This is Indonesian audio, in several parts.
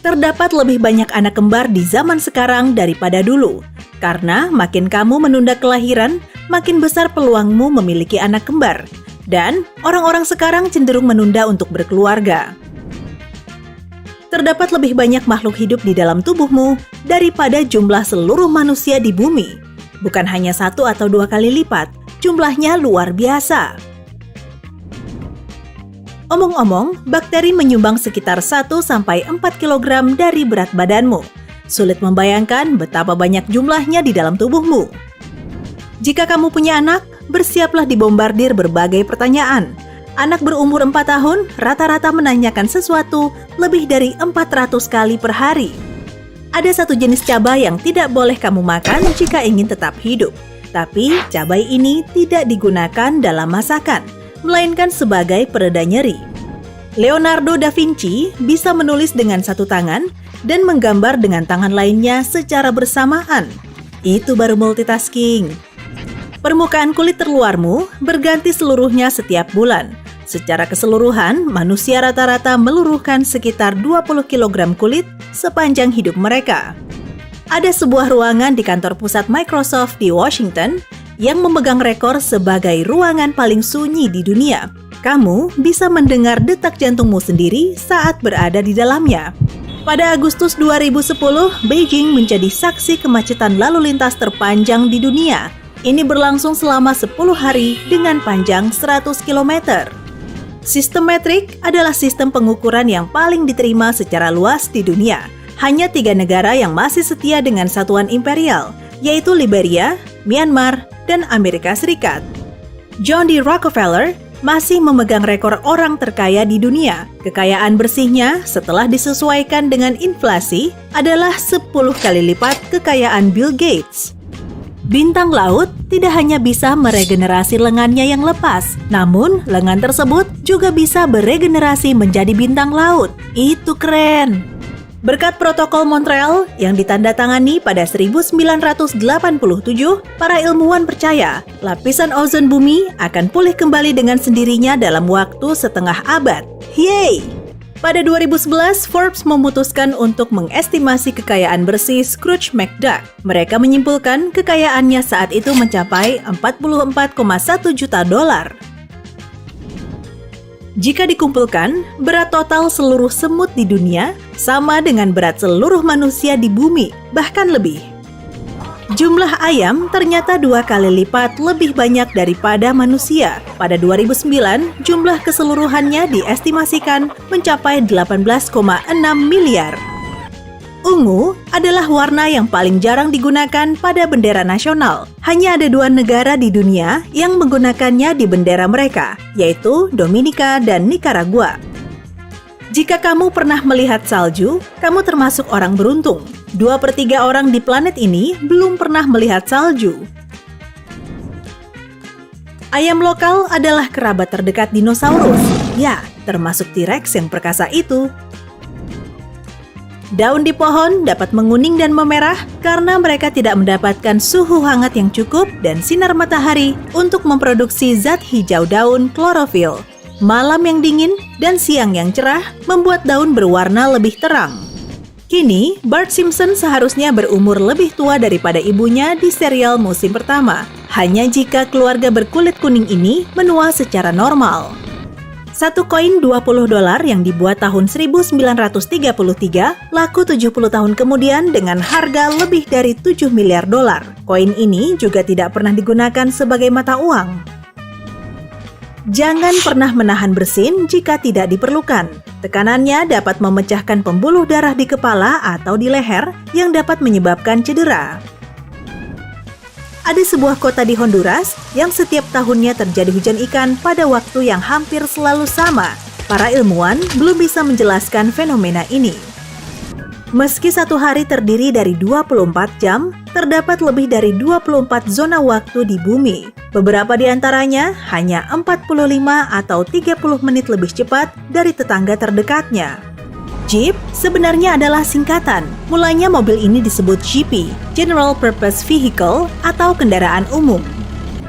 Terdapat lebih banyak anak kembar di zaman sekarang daripada dulu. Karena makin kamu menunda kelahiran, makin besar peluangmu memiliki anak kembar. Dan orang-orang sekarang cenderung menunda untuk berkeluarga. Terdapat lebih banyak makhluk hidup di dalam tubuhmu daripada jumlah seluruh manusia di bumi. Bukan hanya 1 atau 2 kali lipat, jumlahnya luar biasa. Omong-omong, bakteri menyumbang sekitar 1-4 kg dari berat badanmu. Sulit membayangkan betapa banyak jumlahnya di dalam tubuhmu. Jika kamu punya anak, bersiaplah dibombardir berbagai pertanyaan. Anak berumur 4 tahun rata-rata menanyakan sesuatu lebih dari 400 kali per hari. Ada satu jenis cabai yang tidak boleh kamu makan jika ingin tetap hidup. Tapi cabai ini tidak digunakan dalam masakan, melainkan sebagai pereda nyeri. Leonardo da Vinci bisa menulis dengan satu tangan dan menggambar dengan tangan lainnya secara bersamaan. Itu baru multitasking. Permukaan kulit terluarmu berganti seluruhnya setiap bulan. Secara keseluruhan, manusia rata-rata meluruhkan sekitar 20 kg kulit sepanjang hidup mereka. Ada sebuah ruangan di kantor pusat Microsoft di Washington yang memegang rekor sebagai ruangan paling sunyi di dunia. Kamu bisa mendengar detak jantungmu sendiri saat berada di dalamnya. Pada Agustus 2010, Beijing menjadi saksi kemacetan lalu lintas terpanjang di dunia. Ini berlangsung selama 10 hari dengan panjang 100 km. Sistem metrik adalah sistem pengukuran yang paling diterima secara luas di dunia. Hanya 3 negara yang masih setia dengan satuan imperial, yaitu Liberia, Myanmar, dan Amerika Serikat. John D. Rockefeller masih memegang rekor orang terkaya di dunia. Kekayaan bersihnya setelah disesuaikan dengan inflasi adalah 10 kali lipat kekayaan Bill Gates. Bintang laut tidak hanya bisa meregenerasi lengannya yang lepas, namun lengan tersebut juga bisa beregenerasi menjadi bintang laut. Itu keren! Berkat protokol Montreal yang ditandatangani pada 1987, para ilmuwan percaya lapisan ozon bumi akan pulih kembali dengan sendirinya dalam waktu setengah abad. Yeay! Pada 2011, Forbes memutuskan untuk mengestimasi kekayaan bersih Scrooge McDuck. Mereka menyimpulkan kekayaannya saat itu mencapai 44,1 juta dolar. Jika dikumpulkan, berat total seluruh semut di dunia sama dengan berat seluruh manusia di bumi, bahkan lebih. Jumlah ayam ternyata 2 kali lipat lebih banyak daripada manusia. Pada 2009, jumlah keseluruhannya diestimasikan mencapai 18,6 miliar. Ungu adalah warna yang paling jarang digunakan pada bendera nasional. Hanya ada 2 negara di dunia yang menggunakannya di bendera mereka, yaitu Dominika dan Nicaragua. Jika kamu pernah melihat salju, kamu termasuk orang beruntung. 2/3 orang di planet ini belum pernah melihat salju. Ayam lokal adalah kerabat terdekat dinosaurus. Ya, termasuk T-Rex yang perkasa itu. Daun di pohon dapat menguning dan memerah karena mereka tidak mendapatkan suhu hangat yang cukup dan sinar matahari untuk memproduksi zat hijau daun klorofil. Malam yang dingin dan siang yang cerah membuat daun berwarna lebih terang. Kini, Bart Simpson seharusnya berumur lebih tua daripada ibunya di serial musim pertama, hanya jika keluarga berkulit kuning ini menua secara normal. Satu koin $20 yang dibuat tahun 1933 laku 70 tahun kemudian dengan harga lebih dari $7 miliar. Koin ini juga tidak pernah digunakan sebagai mata uang. Jangan pernah menahan bersin jika tidak diperlukan. Tekanannya dapat memecahkan pembuluh darah di kepala atau di leher yang dapat menyebabkan cedera. Ada sebuah kota di Honduras yang setiap tahunnya terjadi hujan ikan pada waktu yang hampir selalu sama. Para ilmuwan belum bisa menjelaskan fenomena ini. Meski satu hari terdiri dari 24 jam, terdapat lebih dari 24 zona waktu di bumi. Beberapa di antaranya hanya 45 atau 30 menit lebih cepat dari tetangga terdekatnya. Jeep sebenarnya adalah singkatan. Mulanya mobil ini disebut GP, General Purpose Vehicle atau kendaraan umum.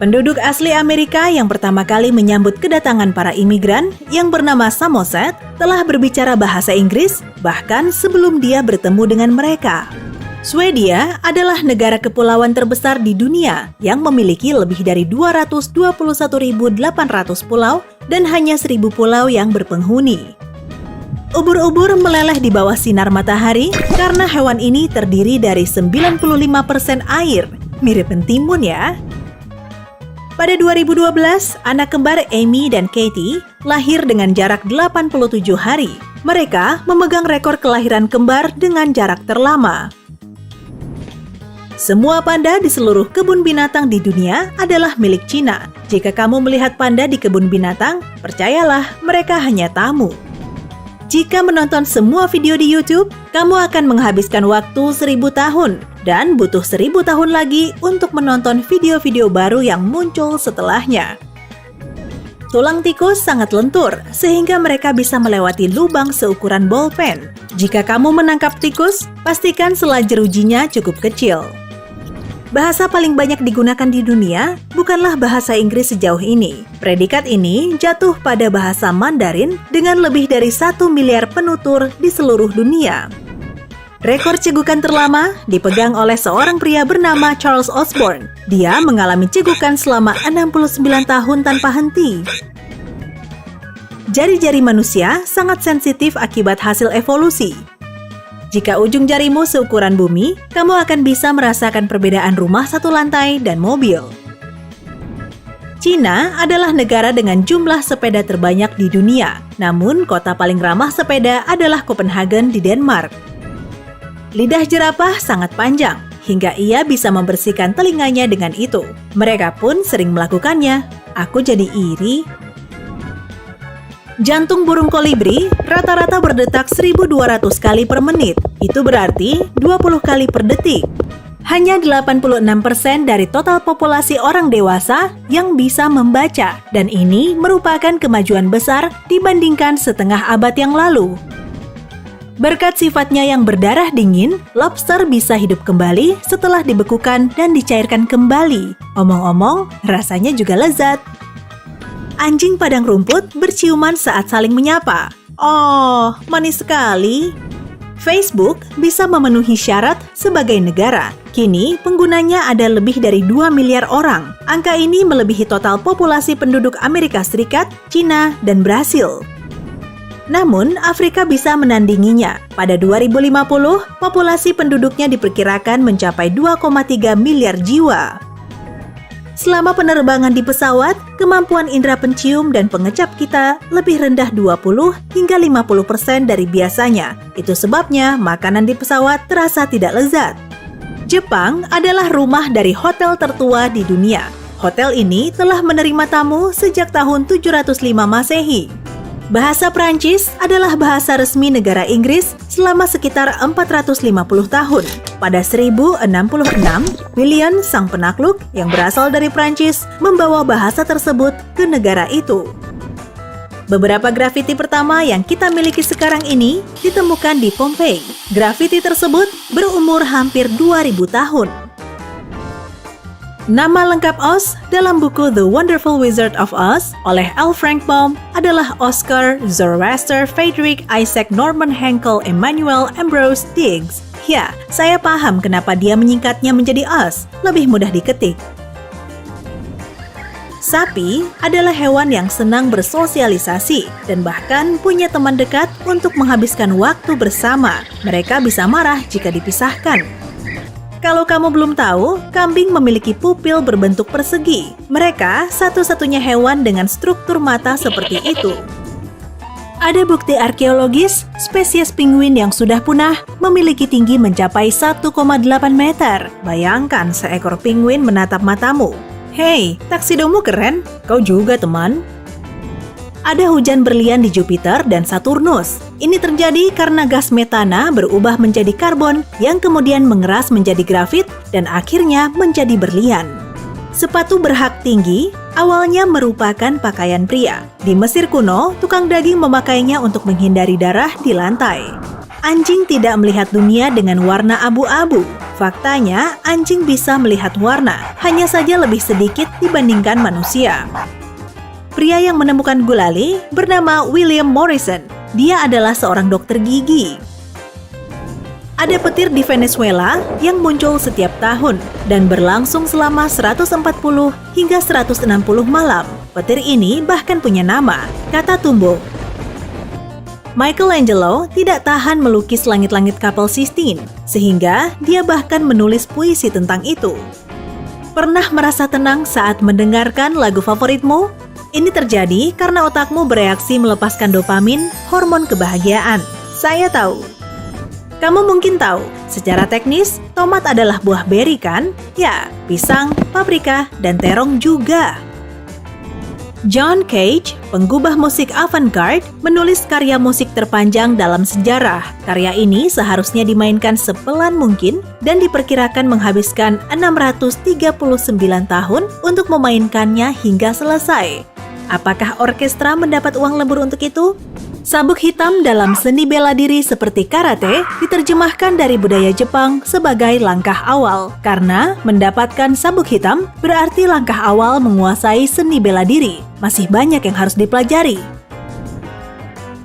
Penduduk asli Amerika yang pertama kali menyambut kedatangan para imigran yang bernama Samoset telah berbicara bahasa Inggris bahkan sebelum dia bertemu dengan mereka. Swedia adalah negara kepulauan terbesar di dunia yang memiliki lebih dari 221.800 pulau dan hanya 1.000 pulau yang berpenghuni. Ubur-ubur meleleh di bawah sinar matahari karena hewan ini terdiri dari 95% air. Mirip mentimun ya. Pada 2012, anak kembar Amy dan Katie lahir dengan jarak 87 hari. Mereka memegang rekor kelahiran kembar dengan jarak terlama. Semua panda di seluruh kebun binatang di dunia adalah milik Cina. Jika kamu melihat panda di kebun binatang, percayalah mereka hanya tamu. Jika menonton semua video di YouTube, kamu akan menghabiskan waktu 1000 tahun dan butuh 1000 tahun lagi untuk menonton video-video baru yang muncul setelahnya. Tulang tikus sangat lentur, sehingga mereka bisa melewati lubang seukuran bolpen. Jika kamu menangkap tikus, pastikan sela jerujinya cukup kecil. Bahasa paling banyak digunakan di dunia bukanlah bahasa Inggris sejauh ini. Predikat ini jatuh pada bahasa Mandarin dengan lebih dari 1 miliar penutur di seluruh dunia. Rekor cegukan terlama dipegang oleh seorang pria bernama Charles Osborne. Dia mengalami cegukan selama 69 tahun tanpa henti. Jari-jari manusia sangat sensitif akibat hasil evolusi. Jika ujung jarimu seukuran bumi, kamu akan bisa merasakan perbedaan rumah satu lantai dan mobil. Cina adalah negara dengan jumlah sepeda terbanyak di dunia, namun kota paling ramah sepeda adalah Copenhagen di Denmark. Lidah jerapah sangat panjang, hingga ia bisa membersihkan telinganya dengan itu. Mereka pun sering melakukannya. Aku jadi iri. Jantung burung kolibri rata-rata berdetak 1.200 kali per menit. Itu berarti 20 kali per detik. Hanya 86% dari total populasi orang dewasa yang bisa membaca, dan ini merupakan kemajuan besar dibandingkan setengah abad yang lalu. Berkat sifatnya yang berdarah dingin, lobster bisa hidup kembali setelah dibekukan dan dicairkan kembali. Omong-omong, rasanya juga lezat. Anjing padang rumput berciuman saat saling menyapa. Oh, manis sekali. Facebook bisa memenuhi syarat sebagai negara. Kini, penggunanya ada lebih dari 2 miliar orang. Angka ini melebihi total populasi penduduk Amerika Serikat, Cina, dan Brasil. Namun, Afrika bisa menandinginya. Pada 2050, populasi penduduknya diperkirakan mencapai 2,3 miliar jiwa. Selama penerbangan di pesawat, kemampuan indera pencium dan pengecap kita lebih rendah 20 hingga 50% dari biasanya. Itu sebabnya makanan di pesawat terasa tidak lezat. Jepang adalah rumah dari hotel tertua di dunia. Hotel ini telah menerima tamu sejak tahun 705 Masehi. Bahasa Prancis adalah bahasa resmi negara Inggris selama sekitar 450 tahun. Pada 1066, William sang penakluk yang berasal dari Prancis membawa bahasa tersebut ke negara itu. Beberapa grafiti pertama yang kita miliki sekarang ini ditemukan di Pompei. Grafiti tersebut berumur hampir 2000 tahun. Nama lengkap Oz dalam buku The Wonderful Wizard of Oz oleh L. Frank Baum adalah Oscar Zoroaster Friedrich Isaac Norman Henkel Emmanuel Ambrose Diggs. Ya, saya paham kenapa dia menyingkatnya menjadi Oz, lebih mudah diketik. Sapi adalah hewan yang senang bersosialisasi dan bahkan punya teman dekat untuk menghabiskan waktu bersama. Mereka bisa marah jika dipisahkan. Kalau kamu belum tahu, kambing memiliki pupil berbentuk persegi. Mereka satu-satunya hewan dengan struktur mata seperti itu. Ada bukti arkeologis, spesies penguin yang sudah punah memiliki tinggi mencapai 1,8 meter. Bayangkan seekor penguin menatap matamu. Hei, taksidomu keren. Kau juga, teman. Ada hujan berlian di Jupiter dan Saturnus. Ini terjadi karena gas metana berubah menjadi karbon yang kemudian mengeras menjadi grafit dan akhirnya menjadi berlian. Sepatu berhak tinggi awalnya merupakan pakaian pria. Di Mesir kuno, tukang daging memakainya untuk menghindari darah di lantai. Anjing tidak melihat dunia dengan warna abu-abu. Faktanya, anjing bisa melihat warna, hanya saja lebih sedikit dibandingkan manusia. Pria yang menemukan gulali bernama William Morrison. Dia adalah seorang dokter gigi. Ada petir di Venezuela yang muncul setiap tahun dan berlangsung selama 140 hingga 160 malam. Petir ini bahkan punya nama, Catatumbo. Michelangelo tidak tahan melukis langit-langit kapal Sistine, sehingga dia bahkan menulis puisi tentang itu. Pernah merasa tenang saat mendengarkan lagu favoritmu? Ini terjadi karena otakmu bereaksi melepaskan dopamin, hormon kebahagiaan. Saya tahu. Kamu mungkin tahu, secara teknis, tomat adalah buah beri kan? Ya, pisang, paprika, dan terong juga. John Cage, penggubah musik avant-garde, menulis karya musik terpanjang dalam sejarah. Karya ini seharusnya dimainkan sepelan mungkin dan diperkirakan menghabiskan 639 tahun untuk memainkannya hingga selesai. Apakah orkestra mendapat uang lembur untuk itu? Sabuk hitam dalam seni bela diri seperti karate diterjemahkan dari budaya Jepang sebagai langkah awal. Karena mendapatkan sabuk hitam berarti langkah awal menguasai seni bela diri. Masih banyak yang harus dipelajari.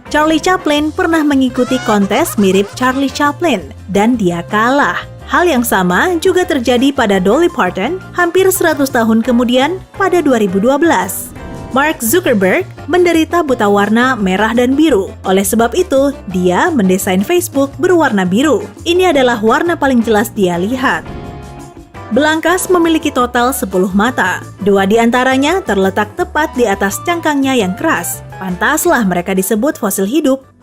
Charlie Chaplin pernah mengikuti kontes mirip Charlie Chaplin dan dia kalah. Hal yang sama juga terjadi pada Dolly Parton hampir 100 tahun kemudian pada 2012. Mark Zuckerberg menderita buta warna merah dan biru. Oleh sebab itu, dia mendesain Facebook berwarna biru. Ini adalah warna paling jelas dia lihat. Belangkas memiliki total 10 mata. 2 di antaranya terletak tepat di atas cangkangnya yang keras. Pantaslah mereka disebut fosil hidup.